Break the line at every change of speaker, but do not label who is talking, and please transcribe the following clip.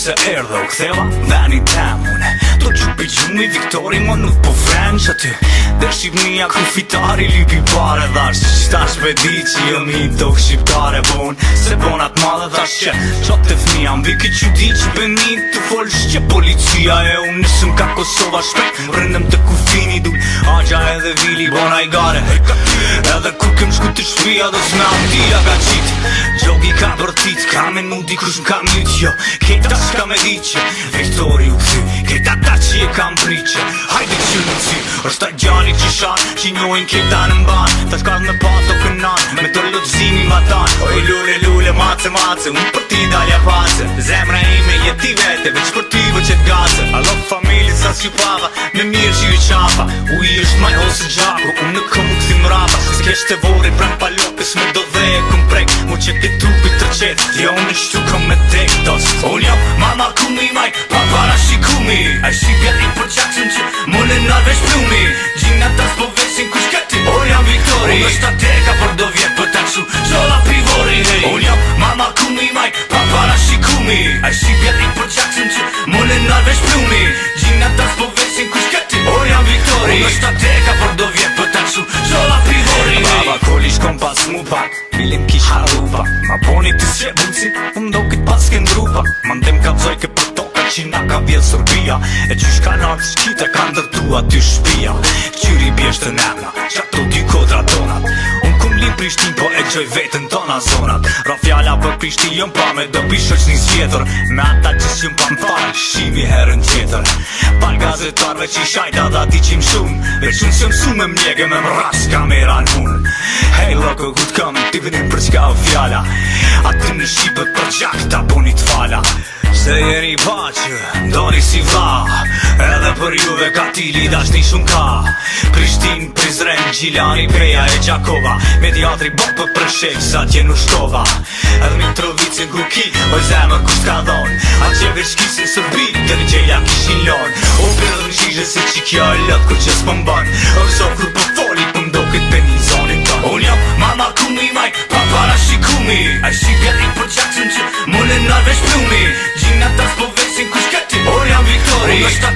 se erdhe u ktheva Veni tem une Do që pi gjumi Viktori më nuk po vren që ty Dhe Shqipnia ku fitari lipi pare Dhash që qitash me di që jëm i tok shqiptare Bon se bonat madhe dhash që Qot të fmija mbiki që di që bëni Të folsh që policia e unë Nësëm ka Kosova shpejt Rëndëm të kufini du Agja edhe vili bona i gare Edhe kur kem shku të shpia Do s'me amtila ka qit Gjogi ka bërtit Ka me nudi kush m'ka myt Jo Kejta s'ka me di që Viktori u këthy Kejta ta që je kam priqe Hajde që në cy është ta gjali që shan Që njojnë kejta në mban Ta t'kad me pato kënan Me të lotëzimi matan Oj lule lule mace mace Unë për ti dalja pace Zemra ime jeti vete Veç për ty vë që t'gace I love familje sa s'jupava Me mirë që ju qapa U i është maj ose gjako Unë në kom u këthim rapa S'kesh të vori prem palokës Me do dhe e kum prek Mu që ti trupit të qet Jo unë shtu kom me tek dos Unë jam mama kumi maj Pa para shikumi A shqipja i për qakshëm që Mëllë nërvesh plumi Gjina tas po vesin kush këti Unë jam Viktori Unë është ateka për do vjet për taksu Zola pivori Unë jam mama kumi maj Pa para shikumi A shqipja i për qakshëm që Mëllë nërvesh plumi Gjina tas po vesin kush këti Unë jam Viktori Unë është ateka për do vjet për taksu Zola pivori Baba koli shkom pas mu pak Filim kisha rupa Ma boni të shqebuci Unë do këtë pas këndrupa Ma ndem ka vzoj ke për toka që na ka vjell Sorbia E qysh ka nartë shkite ka ndërtu aty shpia Qyri bjesht të nema Qa to dy kodra donat Unë kum li Prishtin po e gjoj vetën tona zonat Ra fjalla për Prishti jëm pa me do pishoq një zjetër Me ata që s'jëm pa m'fal Shimi herën tjetër Pal gazetarve që i shajta dha ti qim shumë Veç unë s'jëm su me mjege me mras kamera n'un Hey loko ku t'kam ti venim për qka o fjalla Aty në Shqipët për gjak ta boni t'fala Se jeni pa që ndoni si vla Edhe për juve ka tili dashni shumë ka Prishtin, Prizren, Gjilani, Peja e Gjakova Mediatri bok për Preshek sa t'jen u shkova Edhe Mitrovicin ku ki, oj zemër ku s'ka dhon A që veç kisin Sërbi, të në gjeja kishin lon O përë në gjizhe se që kja e lët kur që s'pëm ban Orso kur për foli për mdo këtë për një zonin ton Unë jam mama kumi maj, pa para shikumi A shqipja i për qakshëm që mëllë nërvesh plumi Gjina tas po vesin kush këti Unë jam Viktori Unë është